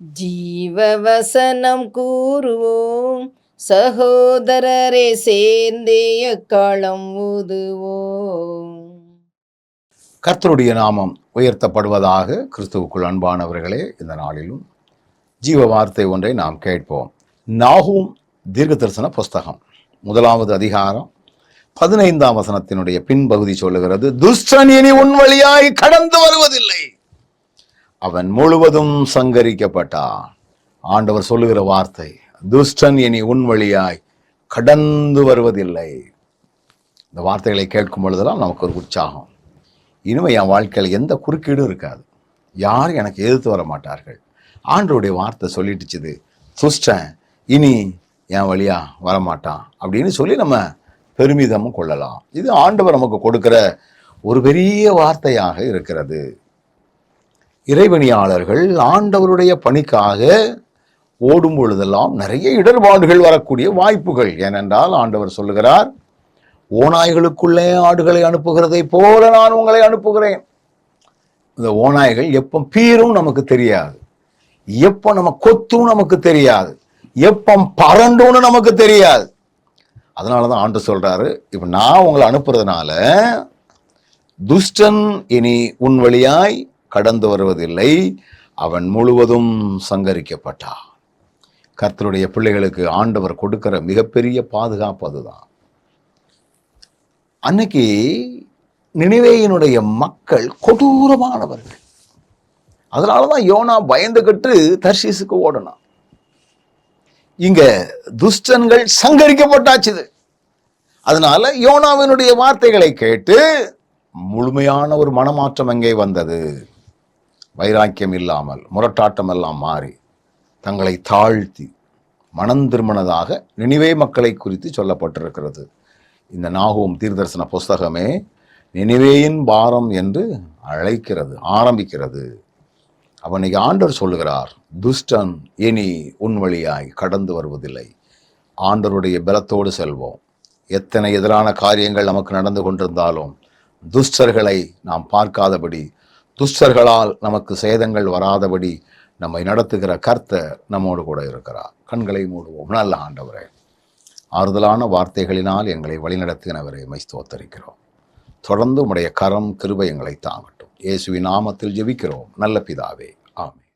ஜீவவசனம் கூறுவோம், சகோதரரே சேர்ந்தே எக்காலம் ஊதுவோம். கர்த்தருடைய நாமம் உயர்த்தப்படுவதாக. கிறிஸ்துவுக்குள் அன்பானவர்களே, இந்த நாளிலும் ஜீவ வார்த்தை ஒன்றை நாம் கேட்போம். நாகூம் தீர்க்க தரிசன புஸ்தகம் 1வது அதிகாரம் 15ஆம் வசனத்தினுடைய பின்பகுதி சொல்லுகிறது, துஷ்டன் இனி உன் வழியாய் கடந்து வருவதில்லை, அவன் முழுவதும் சங்கரிக்கப்பட்டான். ஆண்டவர் சொல்லுகிற வார்த்தை, துஷ்டன் இனி உன் வழியாய் கடந்து வருவதில்லை. இந்த வார்த்தைகளை கேட்கும் பொழுதெல்லாம் நமக்கு ஒரு உற்சாகம். இனிமே என் வாழ்க்கையில் எந்த குறுக்கீடும் இருக்காது, யாரும் எனக்கு எதிர்த்து வர மாட்டார்கள். ஆண்டவருடைய வார்த்தை சொல்லிட்டுச்சுது, துஷ்டன் இனி என் வழியா வரமாட்டான் அப்படின்னு சொல்லி நம்ம பெருமிதமும் கொள்ளலாம். இது ஆண்டவர் நமக்கு கொடுக்கிற ஒரு பெரிய வார்த்தையாக இருக்கிறது. இறைபணியாளர்கள் ஆண்டவருடைய பணிக்காக ஓடும் பொழுதெல்லாம் நிறைய இடர்பாடுகள் வரக்கூடிய வாய்ப்புகள். ஏனென்றால் ஆண்டவர் சொல்லுகிறார், ஓநாய்களுக்குள்ளே ஆடுகளை அனுப்புகிறதை போல நான் உங்களை அனுப்புகிறேன். இந்த ஓநாய்கள் எப்போ பீரும் நமக்கு தெரியாது, எப்போ நம்ம கொத்தும் நமக்கு தெரியாது, எப்போ பறண்டும்னு நமக்கு தெரியாது. அதனாலதான் ஆண்டு சொல்றாரு, இப்ப நான் உங்களை அனுப்புறதுனால துஷ்டன் இனி உன் வழியாய் கடந்து வருவதில்லை, அவன் முழுவதும் சங்கரிக்கப்பட்டான். கர்த்தருடைய பிள்ளைகளுக்கு ஆண்டவர் கொடுக்கிற மிகப்பெரிய பாதுகாப்பு அதுதான். அன்னைக்கு நினிவேயினுடைய மக்கள் கொடூரமானவர்கள். அதனாலதான் யோனா பயந்துகிட்டு தர்ஷீசுக்கு ஓடனான். இங்க துஷ்டன்கள் சங்கரிக்கப்பட்டாச்சுது. அதனால யோனாவினுடைய வார்த்தைகளை கேட்டு முழுமையான ஒரு மனமாற்றம் அங்கே வந்தது. வைராக்கியம் இல்லாமல் முரட்டாட்டம் எல்லாம் மாறி தங்களை தாழ்த்தி மனம் திரும்பினதாக நினிவே மக்களை குறித்து சொல்லப்பட்டிருக்கிறது. இந்த நாகூம் தீர்க்கதரிசன புஸ்தகமே நினிவேயின் பாரம் என்று ஆரம்பிக்கிறது. அவனை ஆண்டவர் சொல்லுகிறார், துஷ்டன் இனி உன் வழியாய் கடந்து வருவதில்லை. ஆண்டவருடைய பலத்தோடு செல்வோம். எத்தனை எதிரான காரியங்கள் நமக்கு நடந்து கொண்டிருந்தாலும் துஷ்டர்களை நாம் பார்க்காதபடி, துஷ்டர்களால் நமக்கு சேதங்கள் வராதபடி நம்மை நடத்துகிற கர்த்தர் நம்மோடு கூட இருக்கிறார். கண்களை மூடுவோம். நல்ல ஆண்டவரே, ஆறுதலான வார்த்தைகளினால் எங்களை வழிநடத்தினவரை ஸ்தோத்தரிக்கிறோம். தொடர்ந்து உம்முடைய கரம் கிருபை எங்களை தாங்கட்டும். இயேசுவின் நாமத்தில் ஜெபிக்கிறோம் நல்ல பிதாவே, ஆமென்.